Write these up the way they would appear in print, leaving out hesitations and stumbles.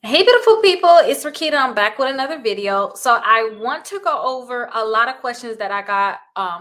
Hey, beautiful people, it's Rickita. I'm back with another video. So I want to go over a lot of questions that I got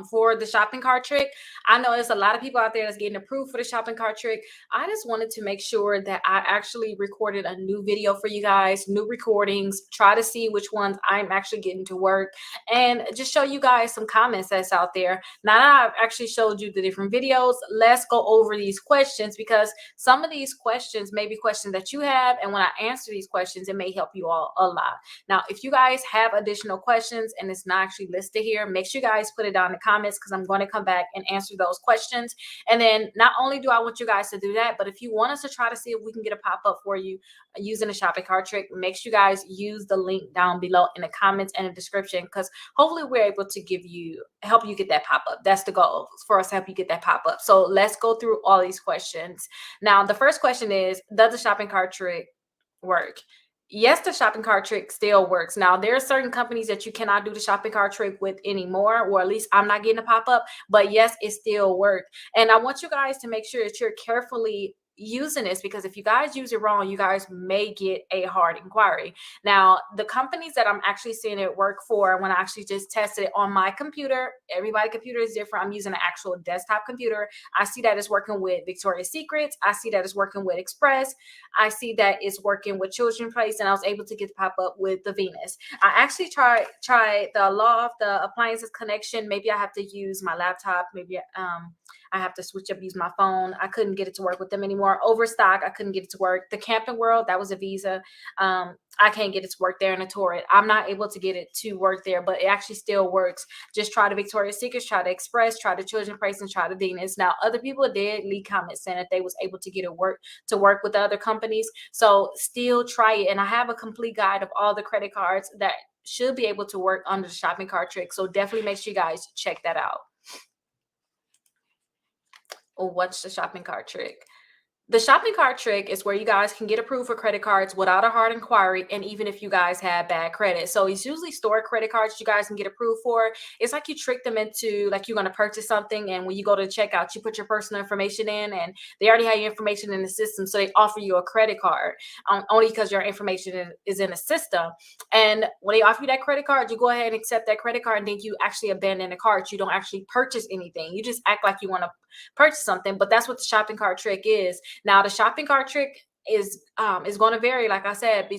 for the shopping cart trick. I know there's a lot of people out there that's getting approved for the shopping cart trick. I just wanted to make sure that I actually recorded a new video for you guys, new recordings, try to see which ones I'm actually getting to work, and just show you guys some comments that's out there. Now that I've actually showed you the different videos, let's go over these questions because some of these questions may be questions that you have, and when I answer these questions, it may help you all a lot. Now, if you guys have additional questions and it's not actually listed here, make sure you guys put it down in the comments because I'm going to come back and answer those questions. And then not only do I want you guys to do that, but if you want us to try to see if we can get a pop-up for you using a shopping cart trick, make sure you guys use the link down below in the comments and the description, because hopefully we're able to help you get that pop-up. That's the goal, for us to help you get that pop-up. So let's go through all these questions. Now, the first question is, does the shopping cart trick work? Yes, the shopping cart trick still works. Now, there are certain companies that you cannot do the shopping cart trick with anymore, or at least I'm not getting a pop-up, but yes, it still works. And I want you guys to make sure that you're carefully using this, because if you guys use it wrong, you guys may get a hard inquiry. Now, the companies that I'm actually seeing it work for, when I actually just tested it on my computer, everybody's computer is different. I'm using an actual desktop computer. I see that it's working with Victoria's Secrets. I see that it's working with Express. I see that it's working with Children's Place, and I was able to get the pop up with the Venus. I actually tried the Loft, the appliances connection. Maybe I have to use my laptop. Maybe I have to switch up, use my phone. I couldn't get it to work with them anymore. Overstock, I couldn't get it to work. The Camping World, that was a Visa. I can't get it to work there in a Torrid. I'm not able to get it to work there, but it actually still works. Just try the Victoria's Secrets, try the Express, try the Children's Place, and try the Venus. Now, other people did leave comments saying that they was able to get it to work with the other companies. So still try it. And I have a complete guide of all the credit cards that should be able to work under the shopping cart trick. So definitely make sure you guys check that out. Or what's the shopping cart trick? The shopping cart trick is where you guys can get approved for credit cards without a hard inquiry, and even if you guys have bad credit. So it's usually store credit cards you guys can get approved for. It's like you trick them into, like, you're going to purchase something, and when you go to checkout, you put your personal information in, and they already have your information in the system, so they offer you a credit card only because your information is in the system. And when they offer you that credit card, you go ahead and accept that credit card, and then you actually abandon the cart. You don't actually purchase anything. You just act like you want to purchase something, but that's what the shopping cart trick is. Now, the shopping cart trick is going to vary, like I said,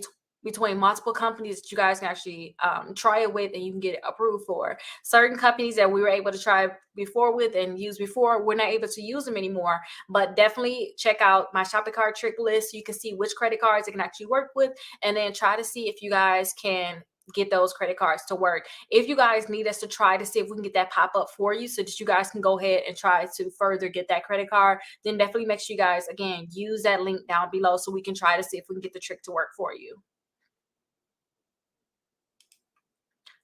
between multiple companies that you guys can actually try it with, and you can get it approved for. Certain companies that we were able to try before with and use before, we're not able to use them anymore. But definitely check out my shopping cart trick list. You can see which credit cards it can actually work with, and then try to see if you guys can get those credit cards to work. If you guys need us to try to see if we can get that pop up for you so that you guys can go ahead and try to further get that credit card, then definitely make sure you guys, again, use that link down below so we can try to see if we can get the trick to work for you.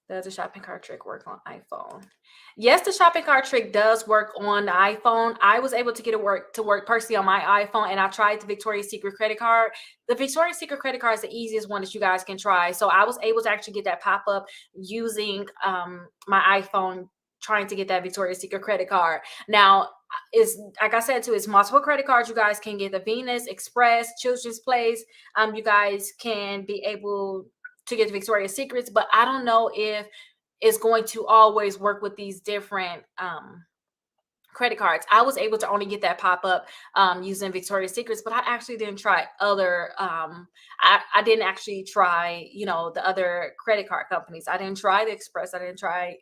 Does the shopping cart trick work on iPhone? Yes, the shopping cart trick does work on the iPhone. I was able to get it to work personally on my iPhone, and I tried the Victoria's Secret credit card. The Victoria's Secret credit card is the easiest one that you guys can try. So I was able to actually get that pop up using my iPhone, trying to get that Victoria's Secret credit card. Now, is like I said too, it's multiple credit cards. You guys can get the Venus, Express, Children's Place. You guys can be able to get the Victoria's Secrets, but I don't know if it's going to always work with these different credit cards. I was able to only get that pop up using Victoria's Secrets, but I actually didn't try other. I didn't actually try, the other credit card companies. I didn't try the Express. I didn't try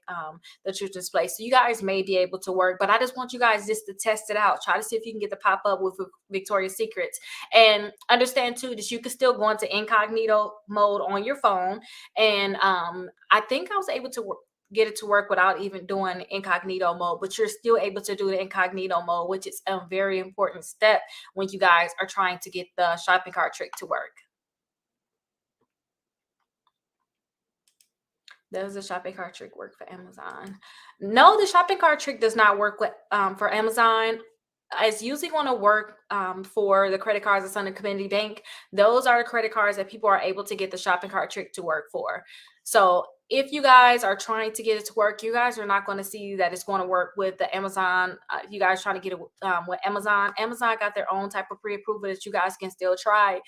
the Children's Place. So you guys may be able to work, but I just want you guys just to test it out. Try to see if you can get the pop up with Victoria's Secrets, and understand too that you can still go into incognito mode on your phone. And I think I was able to get it to work without even doing incognito mode, but you're still able to do the incognito mode, which is a very important step when you guys are trying to get the shopping cart trick to work. Does the shopping cart trick work for Amazon? No, the shopping cart trick does not work with for Amazon. It's usually going to work for the credit cards that's under Community Bank. Those are the credit cards that people are able to get the shopping cart trick to work for. So if you guys are trying to get it to work, you guys are not going to see that it's going to work with the Amazon. If you guys trying to get it with Amazon got their own type of pre-approval that you guys can still try.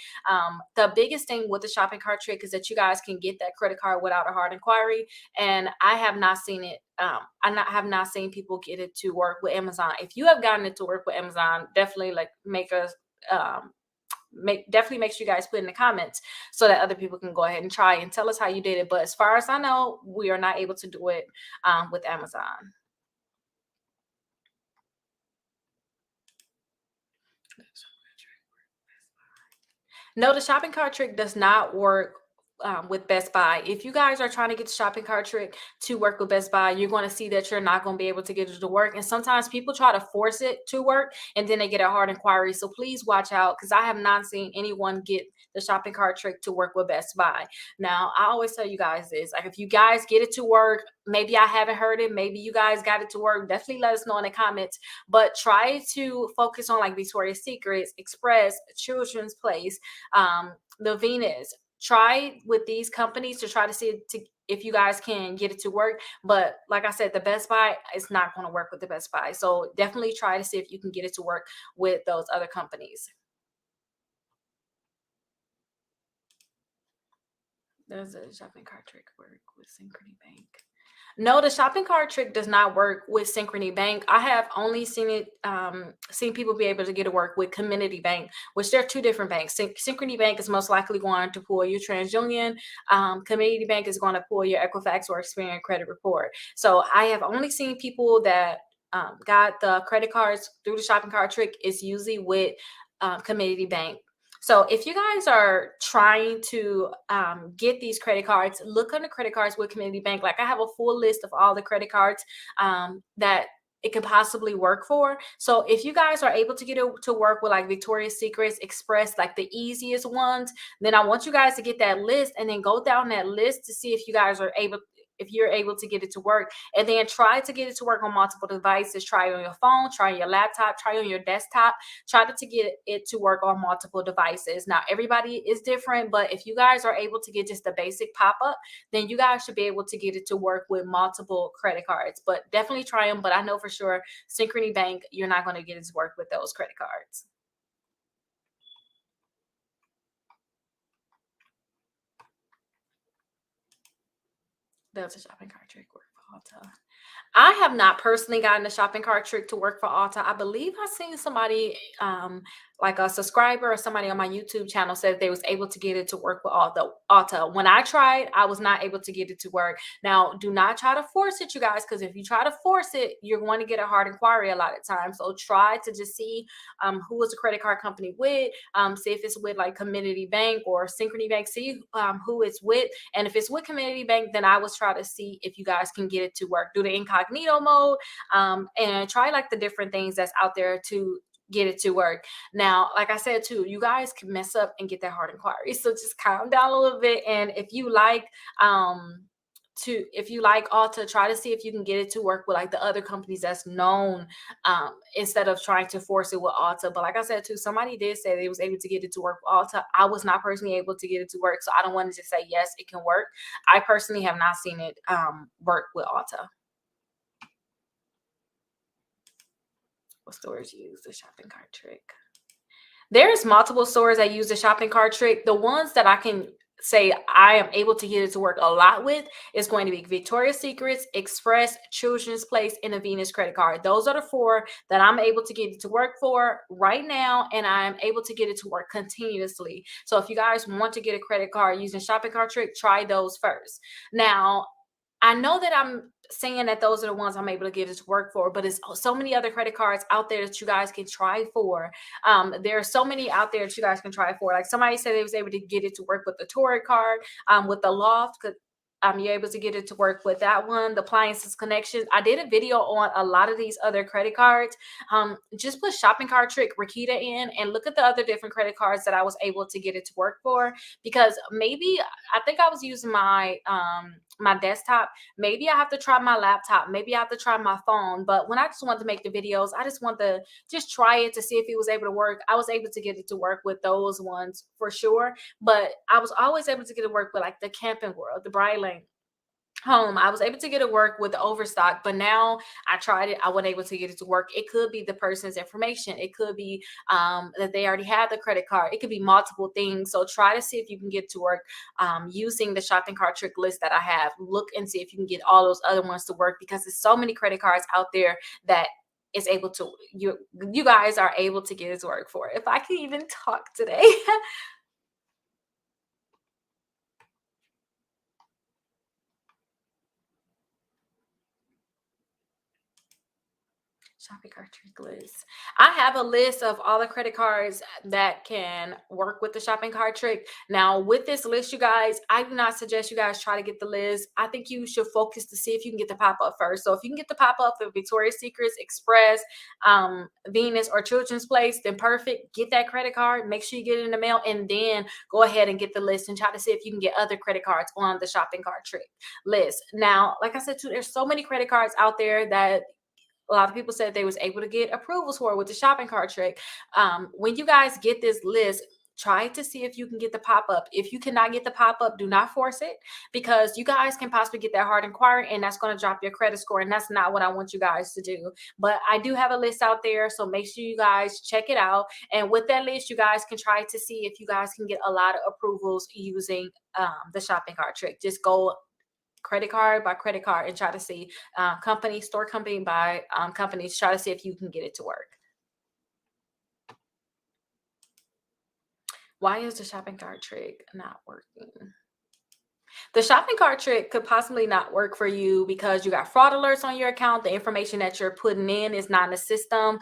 The biggest thing with the shopping cart trick is that you guys can get that credit card without a hard inquiry, and I have not seen it. Have not seen people get it to work with Amazon. If you have gotten it to work with Amazon, definitely like make us. Definitely make sure you guys put in the comments so that other people can go ahead and try and tell us how you did it. But as far as I know, we are not able to do it with Amazon. No, the shopping cart trick does not work with Best Buy. If you guys are trying to get the shopping cart trick to work with Best Buy, you're going to see that you're not going to be able to get it to work. And sometimes people try to force it to work and then they get a hard inquiry. So please watch out, because I have not seen anyone get the shopping cart trick to work with Best Buy. Now, I always tell you guys this, like if you guys get it to work, maybe I haven't heard it, maybe you guys got it to work, definitely let us know in the comments. But try to focus on like Victoria's Secrets, Express, Children's Place, the Venus. Try with these companies to try to see if you guys can get it to work. But like I said, the Best Buy is not going to work with the Best Buy. So definitely try to see if you can get it to work with those other companies. Does a shopping cart trick work with Synchrony Bank? No, the shopping cart trick does not work with Synchrony Bank. I have only seen it, seen people be able to get it work with Community Bank, which they're two different banks. Synchrony Bank is most likely going to pull your TransUnion. Community Bank is going to pull your Equifax or Experian credit report. So I have only seen people that got the credit cards through the shopping cart trick is usually with Community Bank. So if you guys are trying to get these credit cards, look under credit cards with Community Bank. Like I have a full list of all the credit cards that it could possibly work for. So if you guys are able to get it to work with like Victoria's Secrets, Express, like the easiest ones, then I want you guys to get that list and then go down that list to see if you guys are able, if you're able to get it to work, and then try to get it to work on multiple devices. Try it on your phone, try on your laptop, try on your desktop, try to get it to work on multiple devices. Now everybody is different, but if you guys are able to get just the basic pop-up, then you guys should be able to get it to work with multiple credit cards. But definitely try them. But I know for sure Synchrony Bank, you're not going to get it to work with those credit cards. Does a shopping cart trick work for Ulta? I have not personally gotten a shopping cart trick to work for Ulta. I believe I seen somebody, like a subscriber or somebody on my YouTube channel said they was able to get it to work with Ulta. When I tried, I was not able to get it to work. Now, do not try to force it, you guys, because if you try to force it, you're going to get a hard inquiry a lot of times. So try to just see who is the credit card company with, see if it's with like Community Bank or Synchrony Bank, see who it's with. And if it's with Community Bank, then I would try to see if you guys can get it to work. Do the incognito mode and try like the different things that's out there to get it to work. Now, like I said too, you guys can mess up and get that hard inquiry. So just calm down a little bit. And if you like Ulta, try to see if you can get it to work with like the other companies that's known, instead of trying to force it with Ulta. But like I said too, somebody did say they was able to get it to work with Ulta. I was not personally able to get it to work, so I don't want to just say yes, it can work. I personally have not seen it work with Ulta. What stores use the shopping cart trick? There's multiple stores that use the shopping cart trick. The ones that I can say I am able to get it to work a lot with is going to be Victoria's Secrets, Express, Children's Place, and a Venus credit card. Those are the four that I'm able to get it to work for right now, and I'm able to get it to work continuously. So if you guys want to get a credit card using shopping cart trick, try those first. Now, I know that I'm saying that those are the ones I'm able to get it to work for, but it's so many other credit cards out there that you guys can try for. There are so many out there that you guys can try for. Like somebody said they was able to get it to work with the Torrid card, with the Loft. You're able to get it to work with that one, the appliances connections. I did a video on a lot of these other credit cards. Just put shopping cart trick Rickita in and look at the other different credit cards that I was able to get it to work for, because maybe I think I was using my my desktop. Maybe I have to try my laptop. Maybe I have to try my phone. But when I just wanted to make the videos, I just want to just try it to see if it was able to work. I was able to get it to work with those ones for sure. But I was always able to get it to work with like the Camping World, the Brightline, home. I was able to get it work with the Overstock, but now I tried it. I wasn't able to get it to work. It could be the person's information. It could be that they already have the credit card. It could be multiple things. So try to see if you can get to work using the shopping cart trick list that I have. Look and see if you can get all those other ones to work, because there's so many credit cards out there that is able to, you guys are able to get it to work for. If I can even talk today. Shopping cart trick list. I have a list of all the credit cards that can work with the shopping cart trick. Now, with this list, you guys, I do not suggest you guys try to get the list. I think you should focus to see if you can get the pop up first. So, if you can get the pop up for Victoria's Secrets, Express, Venus, or Children's Place, then perfect. Get that credit card. Make sure you get it in the mail, and then go ahead and get the list and try to see if you can get other credit cards on the shopping cart trick list. Now, like I said, too, there's so many credit cards out there that a lot of people said they was able to get approvals for with the shopping cart trick. When you guys get this list, try to see if you can get the pop-up. If you cannot get the pop-up, do not force it, because you guys can possibly get that hard inquiry, and that's going to drop your credit score, and that's not what I want you guys to do. But I do have a list out there, so make sure you guys check it out. And with that list, you guys can try to see if you guys can get a lot of approvals using the shopping cart trick. Just go credit card by credit card and try to see store company by companies, try to see if you can get it to work. Why is the shopping cart trick not working? The shopping cart trick could possibly not work for you because you got fraud alerts on your account. The information that you're putting in is not in the system.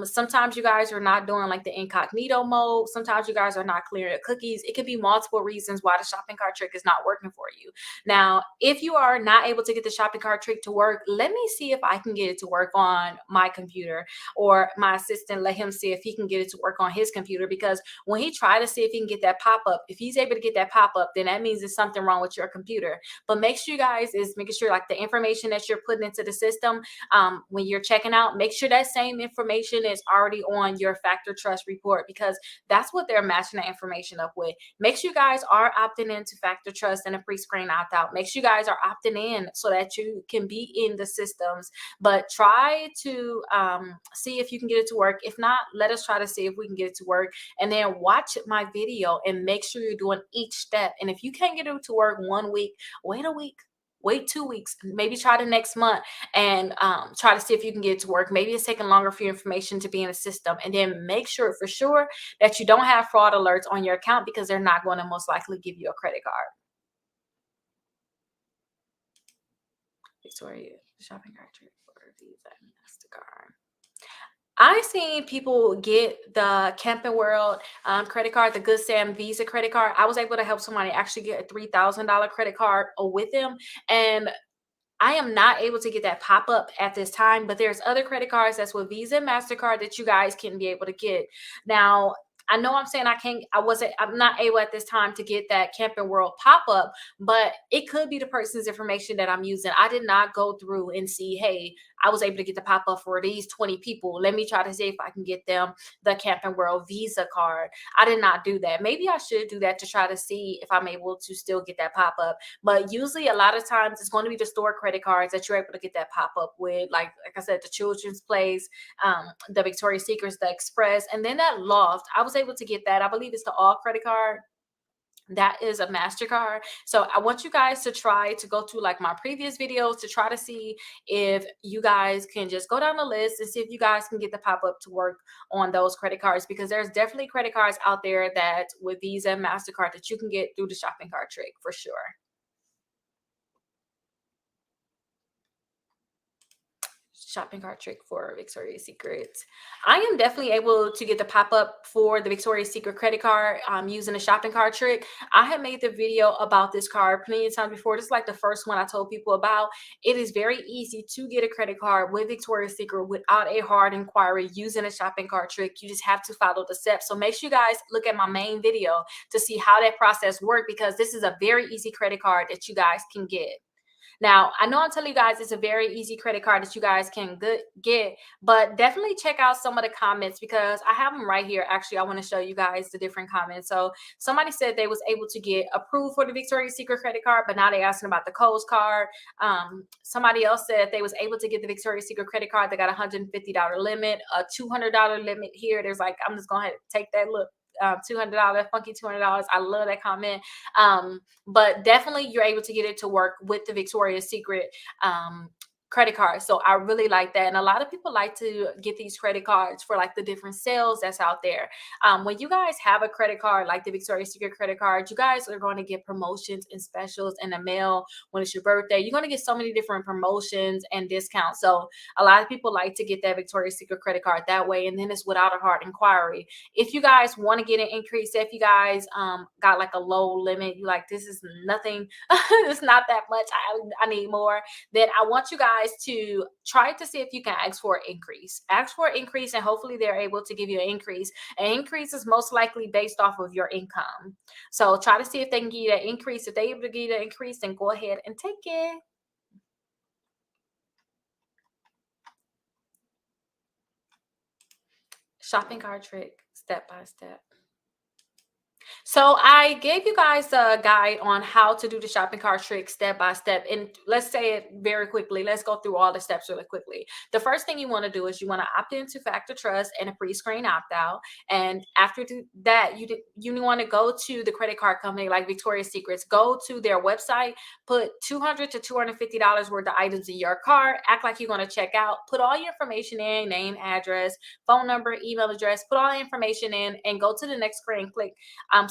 Sometimes you guys are not doing like the incognito mode. Sometimes you guys are not clearing the cookies. It could be multiple reasons why the shopping cart trick is not working for you. Now, if you are not able to get the shopping cart trick to work, let me see if I can get it to work on my computer, or my assistant, let him see if he can get it to work on his computer. Because when he try to see if he can get that pop-up, if he's able to get that pop-up, then that means there's something wrong with your computer. But make sure you guys is making sure like the information that you're putting into the system when you're checking out, make sure that same information is already on your factor trust report, because that's what they're matching the information up with. Make sure you guys are opting into factor trust and a pre-screen opt-out. Make sure you guys are opting in so that you can be in the systems. But try to see if you can get it to work. If not, let us try to see if we can get it to work, and then watch my video and make sure you're doing each step. And if you can't get it to work 1 week, wait a week, wait 2 weeks, maybe try the next month, and try to see if you can get it to work. Maybe it's taking longer for your information to be in the system. And then make sure for sure that you don't have fraud alerts on your account, because they're not going to most likely give you a credit card. Victoria shopping cart trick for Visa and Mastercard. I've seen people get the Camping World credit card, the Good Sam Visa credit card. I was able to help somebody actually get a $3,000 credit card with them. And I am not able to get that pop up at this time, but there's other credit cards that's with Visa and MasterCard that you guys can be able to get. Now, I know I'm saying I'm not able at this time to get that Camping World pop up, but it could be the person's information that I'm using. I did not go through and see, hey, I was able to get the pop up for these 20 people. Let me try to see if I can get them the Camping World Visa card. I did not do that. Maybe I should do that to try to see if I'm able to still get that pop up. But usually, a lot of times, it's going to be the store credit cards that you're able to get that pop up with. Like I said, the Children's Place, the Victoria's Secrets, the Express, and then that Loft. I was able to get that. I believe it's the All credit card. That is a Mastercard. So I want you guys to try to go to like my previous videos to try to see if you guys can just go down the list and see if you guys can get the pop-up to work on those credit cards, because there's definitely credit cards out there that with Visa and Mastercard that you can get through the shopping cart trick for sure. Shopping cart trick for Victoria's Secret. I am definitely able to get the pop-up for the Victoria's Secret credit card using the shopping cart trick. I have made the video about this card plenty of times before. This is like the first one I told people about. It is very easy to get a credit card with Victoria's Secret without a hard inquiry using a shopping cart trick. You just have to follow the steps. So make sure you guys look at my main video to see how that process works, because this is a very easy credit card that you guys can get. Now, I know I'm telling you guys it's a very easy credit card that you guys can get, but definitely check out some of the comments because I have them right here. Actually, I want to show you guys the different comments. So somebody said they was able to get approved for the Victoria's Secret credit card, but now they're asking about the Kohl's card. Somebody else said they was able to get the Victoria's Secret credit card. They got a $150 limit, a $200 limit here. There's like, I'm just going to take that look. $200 funky $200. I love that comment. But definitely you're able to get it to work with the Victoria's Secret credit card. So I really like that. And a lot of people like to get these credit cards for like the different sales that's out there. When you guys have a credit card like the Victoria's Secret credit card, you guys are going to get promotions and specials in the mail when it's your birthday. You're going to get so many different promotions and discounts. So a lot of people like to get that Victoria's Secret credit card that way, and then it's without a hard inquiry. If you guys want to get an increase, if you guys got like a low limit, you like, this is nothing, it's not that much, I need more, then I want you guys to try to see if you can ask for an increase. Ask for an increase, and hopefully they're able to give you an increase. An increase is most likely based off of your income. So try to see if they can give you an increase. If they're able to give you an increase, then go ahead and take it. Shopping cart trick, step by step. So I gave you guys a guide on how to do the shopping cart trick step by step. And let's say it very quickly. Let's go through all the steps really quickly. The first thing you want to do is you want to opt into Factor Trust and a pre-screen opt out. And after that, you want to go to the credit card company like Victoria's Secrets. Go to their website, put $200 to $250 worth of items in your cart. Act like you're going to check out. Put all your information in, name, address, phone number, email address. Put all the information in and go to the next screen. Click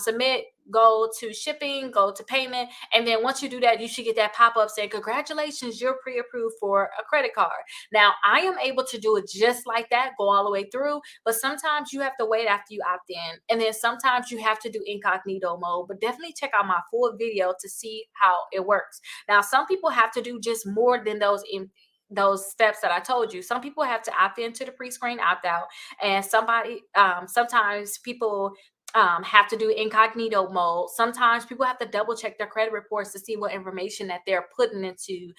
submit, go to shipping, go to payment. And then once you do that, you should get that pop-up saying, congratulations, you're pre-approved for a credit card. Now, I am able to do it just like that, go all the way through, but sometimes you have to wait after you opt in. And then sometimes you have to do incognito mode, but definitely check out my full video to see how it works. Now, some people have to do just more than those steps that I told you. Some people have to opt into the pre-screen opt out, and sometimes people have to do incognito mode. Sometimes people have to double check their credit reports to see what information that they're putting into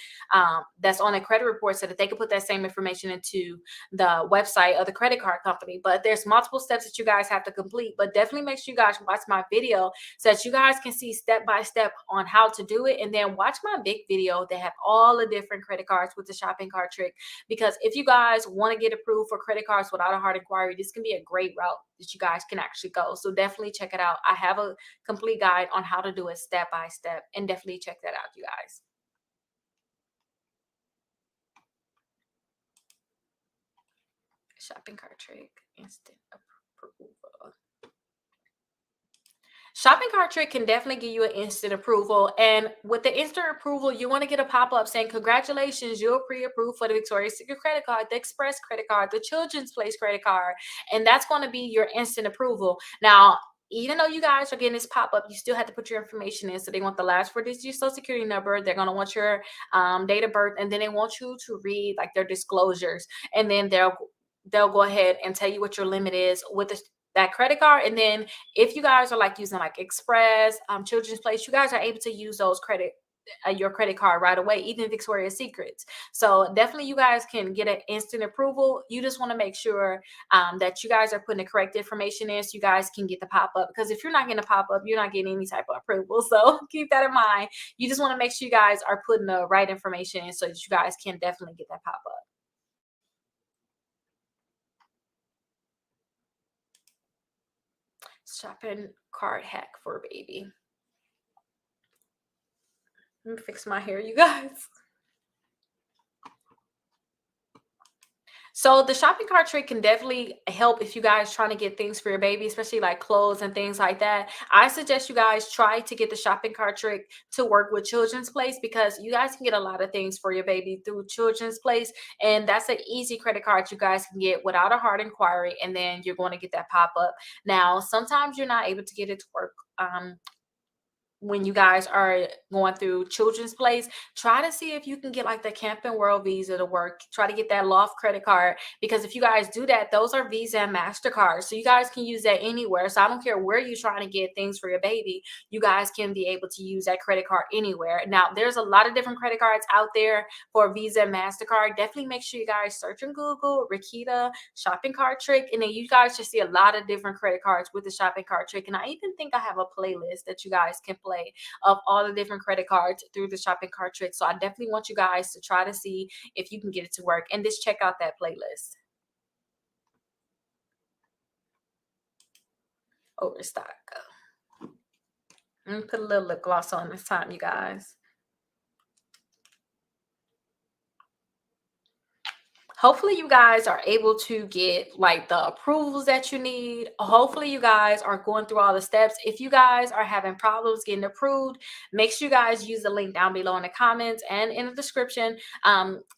that's on a credit report so that they can put that same information into the website of the credit card company. But there's multiple steps that you guys have to complete, but definitely make sure you guys watch my video so that you guys can see step by step on how to do it. And then watch my big video that have all the different credit cards with the shopping cart trick, because if you guys want to get approved for credit cards without a hard inquiry, this can be a great route that you guys can actually go. So definitely check it out. I have a complete guide on how to do it step by step, and definitely check that out, you guys. Shopping cart trick, instant approval. Shopping cart trick can definitely give you an instant approval. And with the instant approval, you want to get a pop-up saying, congratulations, you're pre-approved for the Victoria's Secret credit card, the Express credit card, the Children's Place credit card. And that's going to be your instant approval. Now, even though you guys are getting this pop-up, you still have to put your information in. So they want the last 4 digits of your social security number. They're going to want your date of birth, and then they want you to read like their disclosures. And then they'll go ahead and tell you what your limit is with that credit card. And then if you guys are like using like Express, Children's Place, you guys are able to use those your credit card right away, even Victoria's Secrets. So definitely you guys can get an instant approval. You just want to make sure that you guys are putting the correct information in so you guys can get the pop-up, because if you're not getting a pop-up, you're not getting any type of approval. So keep that in mind. You just want to make sure you guys are putting the right information in so that you guys can definitely get that pop-up. Shopping cart hack for a baby. Let me fix my hair, you guys. So the shopping cart trick can definitely help if you guys trying to get things for your baby, especially like clothes and things like that. I suggest you guys try to get the shopping cart trick to work with Children's Place, because you guys can get a lot of things for your baby through Children's Place. And that's an easy credit card you guys can get without a hard inquiry. And then you're going to get that pop up. Now, sometimes you're not able to get it to work when you guys are going through Children's Place, try to see if you can get like the Camping World Visa to work. Try to get that Loft credit card, because if you guys do that, those are Visa and Mastercard. So you guys can use that anywhere. So I don't care where you're trying to get things for your baby, you guys can be able to use that credit card anywhere. Now, there's a lot of different credit cards out there for Visa and Mastercard. Definitely make sure you guys search in Google, Rickita, shopping cart trick, and then you guys should see a lot of different credit cards with the shopping cart trick. And I even think I have a playlist that you guys can play of all the different credit cards through the shopping cart trick. So I definitely want you guys to try to see if you can get it to work, and just check out that playlist. Overstock. Put a little lip gloss on this time, you guys. Hopefully you guys are able to get like the approvals that you need. Hopefully you guys are going through all the steps. If you guys are having problems getting approved, make sure you guys use the link down below in the comments and in the description.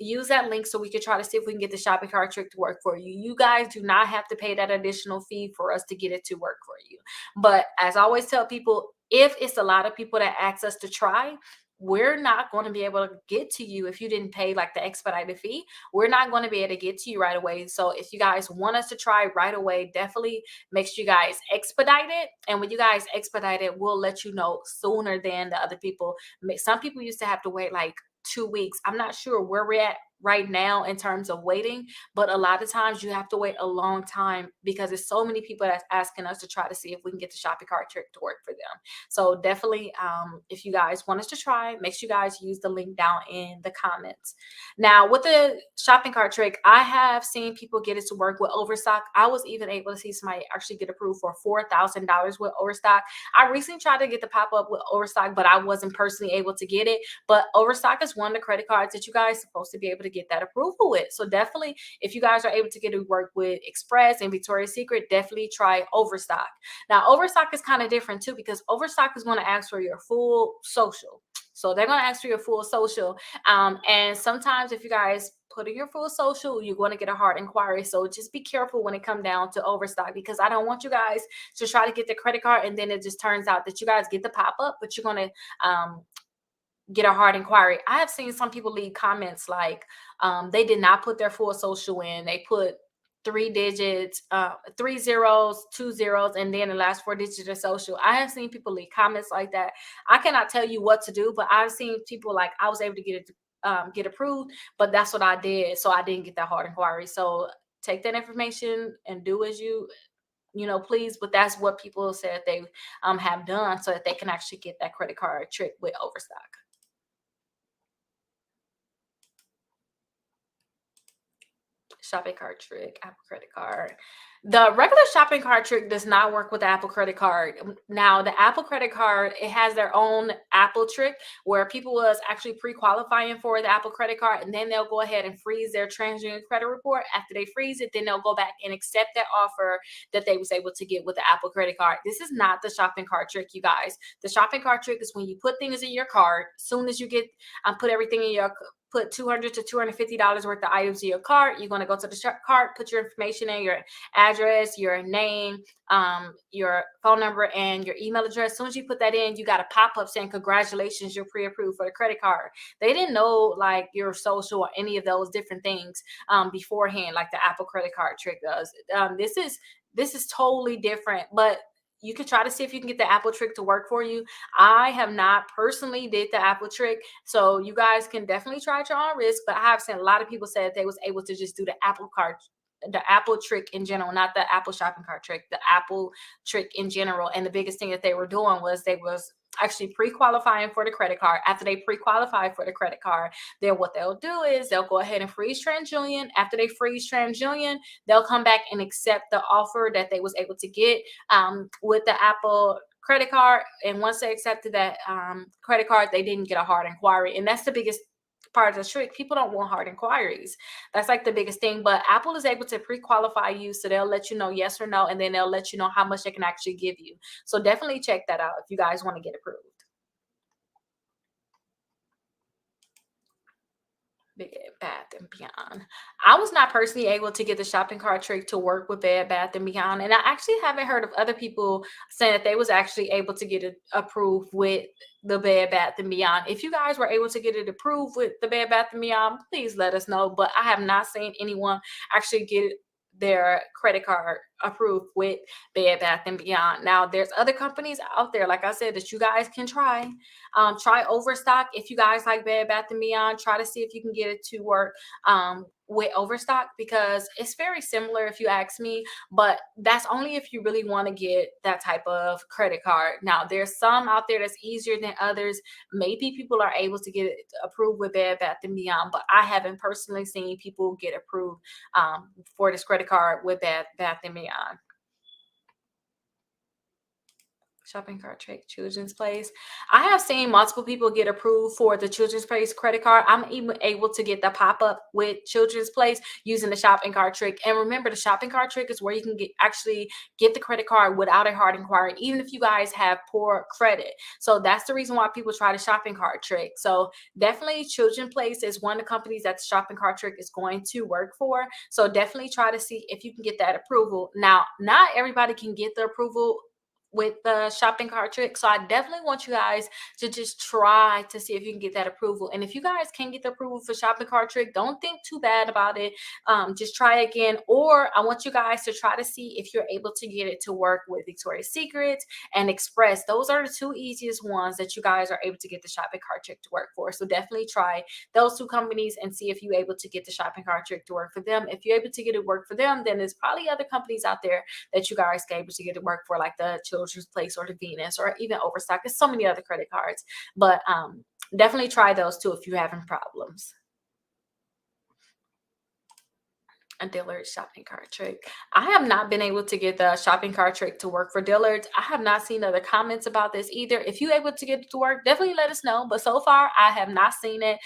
Use that link so we can try to see if we can get the shopping cart trick to work for you. You guys do not have to pay that additional fee for us to get it to work for you. But as I always tell people, if it's a lot of people that ask us to try, we're not going to be able to get to you if you didn't pay like the expedited fee. We're not going to be able to get to you right away. So if you guys want us to try right away, definitely make sure you guys expedite it. And when you guys expedite it, we'll let you know sooner than the other people. Some people used to have to wait like 2 weeks. I'm not sure where we're at right now in terms of waiting, but a lot of times you have to wait a long time because there's so many people that's asking us to try to see if we can get the shopping cart trick to work for them. So definitely, if you guys want us to try, make sure you guys use the link down in the comments. Now, with the shopping cart trick, I have seen people get it to work with Overstock. I was even able to see somebody actually get approved for $4,000 with Overstock. I recently tried to get the pop-up with Overstock, but I wasn't personally able to get it. But Overstock is one of the credit cards that you guys are supposed to be able to get that approval with. So definitely, if you guys are able to get it work with Express and Victoria's Secret, definitely try Overstock. Now, Overstock is kind of different too, because Overstock is going to ask for your full social. So they're going to ask for your full social. And sometimes if you guys put in your full social, you're going to get a hard inquiry. So just be careful when it comes down to Overstock, because I don't want you guys to try to get the credit card and then it just turns out that you guys get the pop-up, but you're going to get a hard inquiry. I have seen some people leave comments like they did not put their full social in. They put 3 digits, 3 zeros, 2 zeros, and then the last 4 digits of social. I have seen people leave comments like that. I cannot tell you what to do, but I've seen people like I was able to get it get approved, but that's what I did. So I didn't get that hard inquiry. So take that information and do as you know, please. But that's what people said they have done so that they can actually get that credit card trick with Overstock. Shopping cart trick, Apple credit card. The regular shopping cart trick does not work with the Apple credit card. Now, the Apple credit card, it has their own Apple trick where people was actually pre-qualifying for the Apple credit card, and then they'll go ahead and freeze their TransUnion credit report. After they freeze it, then they'll go back and accept that offer that they was able to get with the Apple credit card. This is not the shopping cart trick, you guys. The shopping cart trick is when you put things in your cart. Soon as you get put everything in your put $200 to $250 worth of items in your cart, you're going to go to the cart, put your information in, your address, your name, your phone number, and your email address. As soon as you put that in, you got a pop-up saying congratulations, you're pre-approved for the credit card. They didn't know like your social or any of those different things beforehand, like the Apple credit card trick does. This is totally different, but you can try to see if you can get the Apple trick to work for you. I have not personally did the Apple trick, so you guys can definitely try at your own risk. But I have seen a lot of people say that they was able to just do the Apple trick in general, not the Apple shopping cart trick, the Apple trick in general. And the biggest thing that they were doing was they was actually pre-qualifying for the credit card. After they pre-qualify for the credit card, then what they'll do is they'll go ahead and freeze TransUnion. After they freeze TransUnion, they'll come back and accept the offer that they was able to get with the Apple credit card. And once they accepted that credit card, they didn't get a hard inquiry. And that's the biggest part of the trick. People don't want hard inquiries. That's like the biggest thing. But Apple is able to pre-qualify you, so they'll let you know yes or no, and then they'll let you know how much they can actually give you. So definitely check that out if you guys want to get approved. Bed Bath and Beyond. I was not personally able to get the shopping cart trick to work with Bed Bath and Beyond, and I actually haven't heard of other people saying that they was actually able to get it approved with the Bed Bath and Beyond. If you guys were able to get it approved with the Bed Bath and Beyond, please let us know. But I have not seen anyone actually get their credit card approved with Bed Bath and Beyond. Now, there's other companies out there, like I said, that you guys can try. Try Overstock. If you guys like Bed Bath and Beyond, try to see if you can get it to work with Overstock, because it's very similar if you ask me, but that's only if you really want to get that type of credit card. Now, there's some out there that's easier than others. Maybe people are able to get it approved with Bed Bath and Beyond, but I haven't personally seen people get approved for this credit card with Bed Bath and Beyond. Shopping cart trick, Children's Place. I have seen multiple people get approved for the Children's Place credit card. I'm even able to get the pop-up with Children's Place using the shopping cart trick. And remember, the shopping cart trick is where you can actually get the credit card without a hard inquiry, even if you guys have poor credit. So that's the reason why people try the shopping cart trick. So definitely Children's Place is one of the companies that the shopping cart trick is going to work for. So definitely try to see if you can get that approval. Now, not everybody can get the approval with the shopping cart trick, so I definitely want you guys to just try to see if you can get that approval. And if you guys can get the approval for shopping cart trick, don't think too bad about it. Just try again. Or I want you guys to try to see if you're able to get it to work with Victoria's Secret and Express. Those are the two easiest ones that you guys are able to get the shopping cart trick to work for. So definitely try those two companies and see if you're able to get the shopping cart trick to work for them. If you're able to get it work for them, then there's probably other companies out there that you guys can able to get it work for, like the Children's Place or the Venus or even Overstock. There's so many other credit cards, but definitely try those too if you're having problems. A Dillard shopping cart trick. I have not been able to get the shopping cart trick to work for Dillard's. I have not seen other comments about this either. If you're able to get it to work, definitely let us know. But so far, I have not seen it.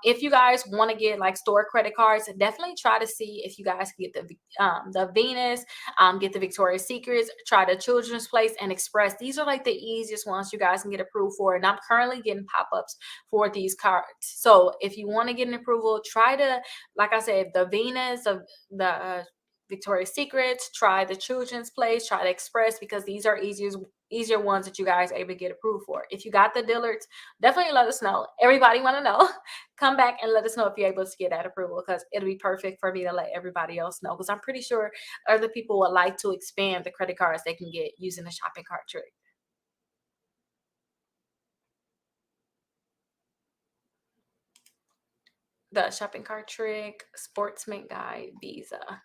If you guys want to get like store credit cards, definitely try to see if you guys can get the Venus, get the Victoria's Secrets, try the Children's Place and Express. These are like the easiest ones you guys can get approved for. And I'm currently getting pop-ups for these cards. So if you want to get an approval, try to, like I said, the Venus, the Victoria's Secrets, try the Children's Place, try the Express, because these are easier ones that you guys are able to get approved for. If you got the Dillards, definitely let us know. Everybody want to know. Come back and let us know if you're able to get that approval, because it'll be perfect for me to let everybody else know, because I'm pretty sure other people would like to expand the credit cards they can get using the shopping cart trick. The shopping cart trick, Sportsman Guide, Visa.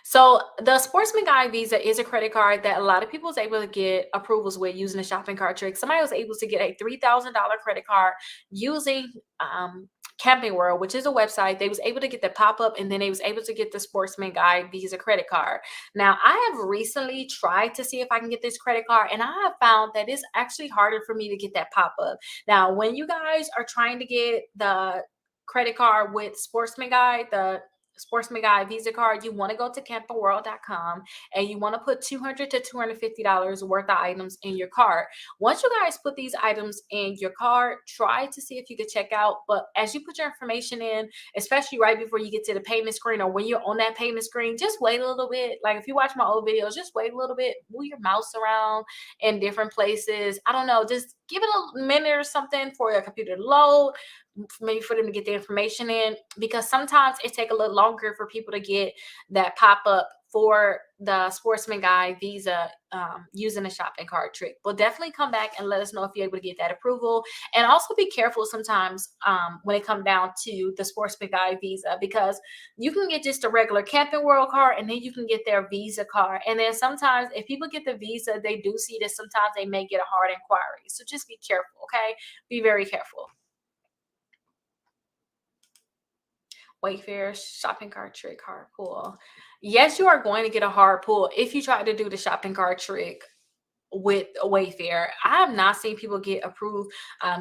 So the Sportsman Guide Visa is a credit card that a lot of people was able to get approvals with using the shopping cart trick. Somebody was able to get a $3,000 credit card using Camping World, which is a website. They was able to get the pop-up, and then they was able to get the Sportsman Guide Visa credit card. Now, I have recently tried to see if I can get this credit card, and I have found that it's actually harder for me to get that pop-up. Now, when you guys are trying to get the credit card with Sportsman Guide, the Sportsman Guide Visa card, you want to go to campingworld.com and you want to put $200 to $250 worth of items in your cart. Once you guys put these items in your cart, try to see if you can check out. But as you put your information in, especially right before you get to the payment screen or when you're on that payment screen, just wait a little bit. Like if you watch my old videos, just wait a little bit, move your mouse around in different places. I don't know, just give it a minute or something for your computer to load, maybe for them to get the information in, because sometimes it take a little longer for people to get that pop-up for the Sportsman Guide Visa using a shopping cart trick. But definitely come back and let us know if you're able to get that approval. And also be careful sometimes when it comes down to the Sportsman Guide Visa, because you can get just a regular Camping World card and then you can get their Visa card. And then sometimes if people get the Visa, they do see that sometimes they may get a hard inquiry. So just be careful, okay? Be very careful. Wayfair shopping cart trick hard pull. Yes, you are going to get a hard pull if you try to do the shopping cart trick with Wayfair. I have not seen people get approved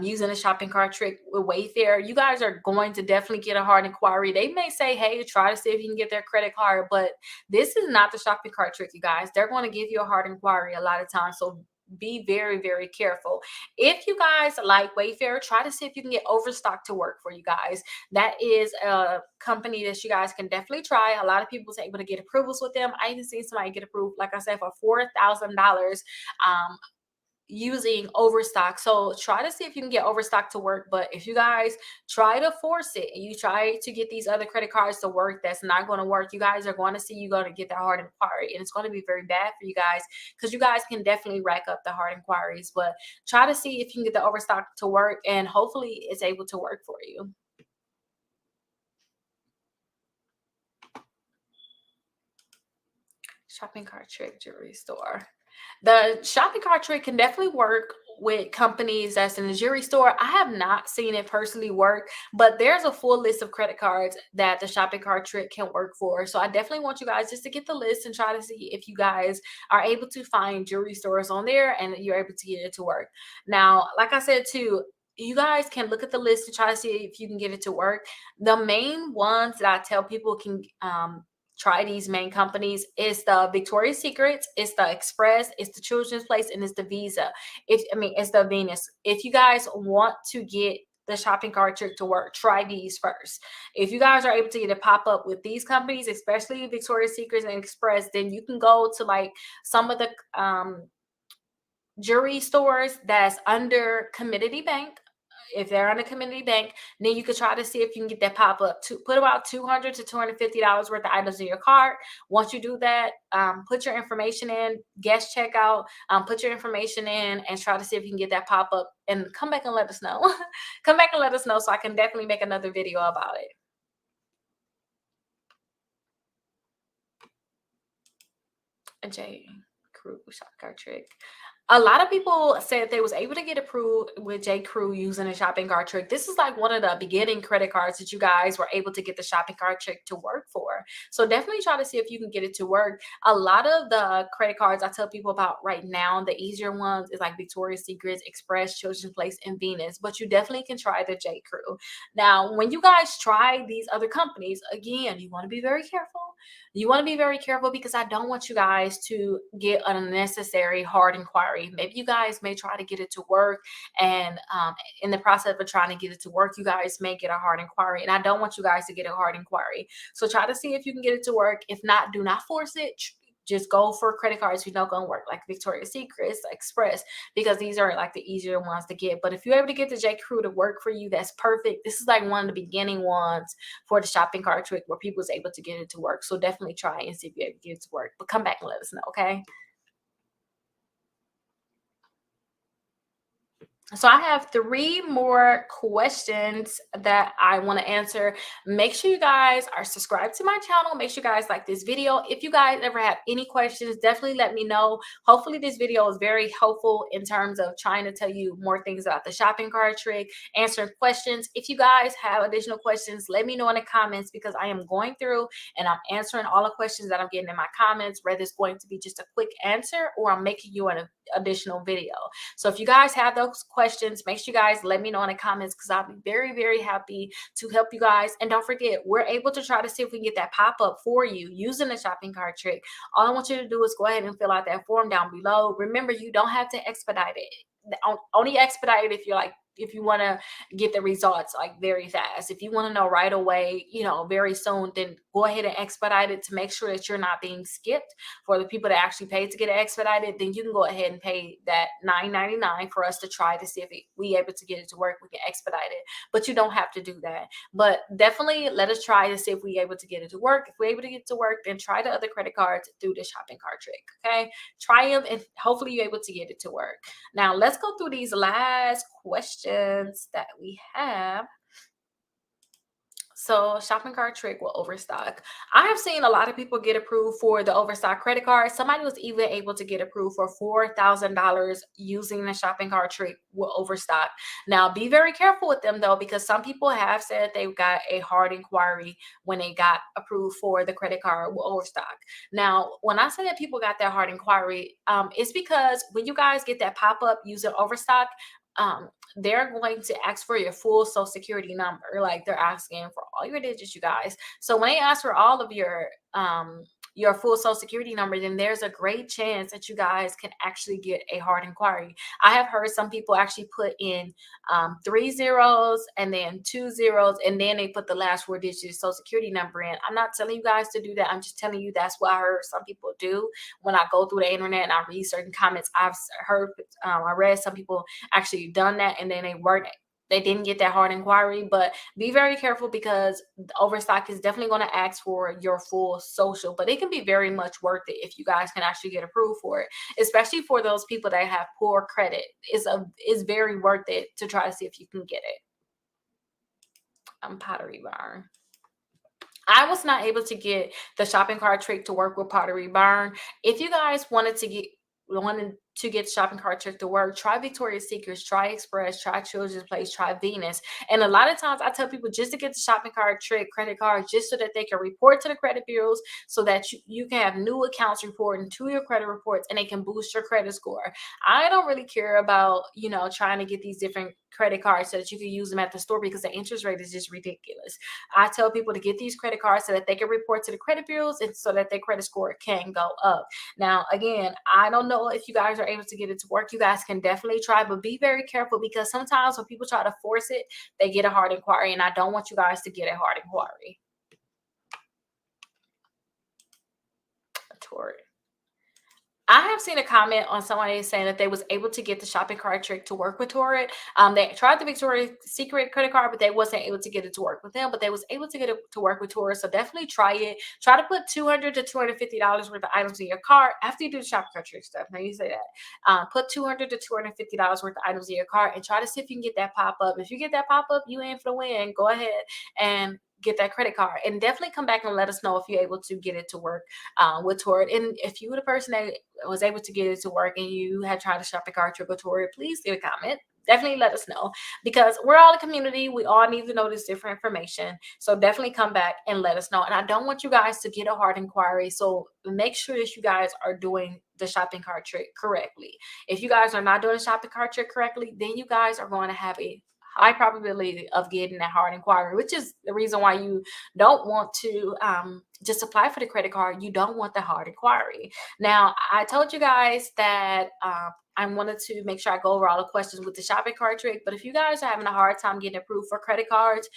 using a shopping cart trick with Wayfair. You guys are going to definitely get a hard inquiry. They may say, hey, try to see if you can get their credit card, but this is not the shopping cart trick, you guys. They're going to give you a hard inquiry a lot of times. So be very, very careful. If you guys like Wayfair, try to see if you can get Overstock to work for you guys. That is a company that you guys can definitely try. A lot of people was able to get approvals with them. I even seen somebody get approved, like I said, for $4,000 using Overstock. So try to see if you can get Overstock to work. But if you guys try to force it and you try to get these other credit cards to work, that's not going to work. You guys are going to see you going to get that hard inquiry, and it's going to be very bad for you guys, because you guys can definitely rack up the hard inquiries. But try to see if you can get the Overstock to work, and hopefully it's able to work for you. Shopping cart trick, jewelry store. The shopping cart trick can definitely work with companies that's in the jewelry store. I have not seen it personally work, but there's a full list of credit cards that the shopping cart trick can work for. So I definitely want you guys just to get the list and try to see if you guys are able to find jewelry stores on there and you're able to get it to work. Now, like I said too, you guys can look at the list and try to see if you can get it to work. The main ones that I tell people can try these main companies is the Victoria's Secrets, it's the Express, it's the Children's Place, and it's the Visa. It's the Venus. If you guys want to get the shopping cart trick to work, try these first. If you guys are able to get a pop up with these companies, especially Victoria's Secrets and Express, then you can go to like some of the jewelry stores that's under Community Bank. If they're on a community bank, then you could try to see if you can get that pop up to put about $200 to $250 worth of items in your cart. Once you do that, put your information in, guest checkout, put your information in, and try to see if you can get that pop up, and come back and let us know. Come back and let us know, so I can definitely make another video about it. J.Crew shopping cart trick. A lot of people said they was able to get approved with J.Crew using a shopping cart trick. This is like one of the beginning credit cards that you guys were able to get the shopping cart trick to work for. So definitely try to see if you can get it to work. A lot of the credit cards I tell people about right now, the easier ones is like Victoria's Secrets, Express, Children's Place, and Venus. But you definitely can try the J.Crew. Now, when you guys try these other companies, again, you want to be very careful. You want to be very careful, because I don't want you guys to get an unnecessary hard inquiry. Maybe you guys may try to get it to work, and in the process of trying to get it to work, you guys may get a hard inquiry, and I don't want you guys to get a hard inquiry. So try to see if you can get it to work. If not, do not force it. Just go for credit cards you know going to work, like Victoria's Secrets, Express, because these are like the easier ones to get. But if you're able to get the J.Crew to work for you, that's perfect. This is like one of the beginning ones for the shopping cart trick where people was able to get it to work. So definitely try and see if you're able to get it to work. But come back and let us know, okay? So I have 3 more questions that I want to answer. Make sure you guys are subscribed to my channel. Make sure you guys like this video. If you guys ever have any questions, definitely let me know. Hopefully this video is very helpful in terms of trying to tell you more things about the shopping cart trick, answering questions. If you guys have additional questions, let me know in the comments, because I am going through and I'm answering all the questions that I'm getting in my comments, whether it's going to be just a quick answer or I'm making you an additional video. So if you guys have those questions, make sure you guys let me know in the comments, because I'll be very, very happy to help you guys. And don't forget, we're able to try to see if we can get that pop-up for you using the shopping cart trick. All I want you to do is go ahead and fill out that form down below. Remember, you don't have to expedite it. Only expedite it if you're like, if you want to get the results like very fast. If you want to know right away, very soon, then go ahead and expedite it to make sure that you're not being skipped. For the people that actually paid to get it expedited, then you can go ahead and pay that $9.99 for us to try to see if we able to get it to work. We can expedite it, but you don't have to do that. But definitely let us try to see if we able to get it to work. If we're able to get it to work, then try the other credit cards through the shopping cart trick. Okay, try them and hopefully you're able to get it to work. Now let's go through these last questions that we have. So shopping cart trick with Overstock. I have seen a lot of people get approved for the Overstock credit card. Somebody was even able to get approved for $4,000 using the shopping cart trick with Overstock. Now be very careful with them though, because some people have said they got a hard inquiry when they got approved for the credit card with Overstock. Now, when I say that people got that hard inquiry, it's because when you guys get that pop-up using Overstock, they're going to ask for your full social security number. Like they're asking for all your digits, you guys. So when they ask for all of your your full social security number, then there's a great chance that you guys can actually get a hard inquiry. I have heard some people actually put in 3 zeros and then 2 zeros, and then they put the last 4 digits social security number in. I'm not telling you guys to do that. I'm just telling you that's what I heard some people do. When I go through the internet and I read certain comments, I've heard, I read some people actually done that, and then they didn't get that hard inquiry. But be very careful, because Overstock is definitely going to ask for your full social, but it can be very much worth it if you guys can actually get approved for it, especially for those people that have poor credit. It's very worth it to try to see if you can get it. Pottery Barn. I was not able to get the shopping cart trick to work with Pottery Barn. If you guys wanted to get shopping cart trick to work, try Victoria's Secrets, try Express, try Children's Place, try Venus. And a lot of times I tell people just to get the shopping cart trick credit card, just so that they can report to the credit bureaus, so that you can have new accounts reporting to your credit reports, and they can boost your credit score. I don't really care about, trying to get these different credit cards so that you can use them at the store, because the interest rate is just ridiculous. I tell people to get these credit cards so that they can report to the credit bureaus, and so that their credit score can go up. Now, again, I don't know if you guys are able to get it to work. You guys can definitely try, but be very careful, because sometimes when people try to force it, they get a hard inquiry, and I don't want you guys to get a hard inquiry. Torrid. I have seen a comment on somebody saying that they was able to get the shopping cart trick to work with Torrid. They tried the Victoria's Secret credit card, but they wasn't able to get it to work with them. But they was able to get it to work with Torrid. So definitely try it. Try to put $200 to $250 worth of items in your cart after you do the shopping cart trick stuff. Now you say that. Put $200 to $250 worth of items in your cart, and try to see if you can get that pop up. If you get that pop up, you in for the win. Go ahead and get that credit card, and definitely come back and let us know if you're able to get it to work with Torrid. And if you were the person that was able to get it to work and you had tried to shop the cart trick with Torrid, please leave a comment. Definitely let us know, because we're all a community. We all need to know this different information. So definitely come back and let us know. And I don't want you guys to get a hard inquiry. So make sure that you guys are doing the shopping cart trick correctly. If you guys are not doing the shopping cart trick correctly, then you guys are going to have a high probability of getting that hard inquiry, which is the reason why you don't want to just apply for the credit card. You don't want the hard inquiry. Now, I told you guys that I wanted to make sure I go over all the questions with the shopping cart trick, but if you guys are having a hard time getting approved for credit cards,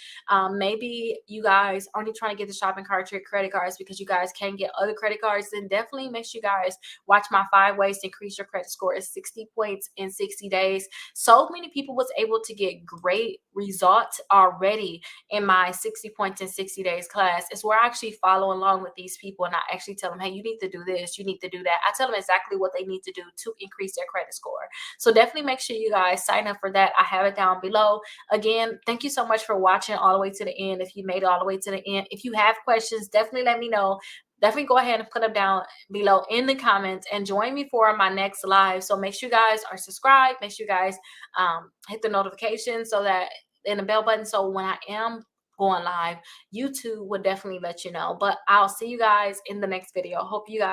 maybe you guys are only trying to get the shopping cart trick credit cards because you guys can't get other credit cards, then definitely make sure you guys watch my 5 ways to increase your credit score. It's 60 points in 60 days. So many people was able to get great results already in my 60 points in 60 days class. It's where I actually follow along with these people, and I actually tell them, hey, you need to do this, you need to do that. I tell them exactly what they need to do to increase their credit score. So definitely make sure you guys sign up for that. I have it down below. Again, thank you so much for watching all the way to the end. If you made it all the way to the end, if you have questions, definitely let me know. Definitely go ahead and put them down below in the comments, and join me for my next live. So make sure you guys are subscribed. Make sure you guys hit the notification so that and the bell button, so when I am going live, YouTube will definitely let you know. But I'll see you guys in the next video. Hope you guys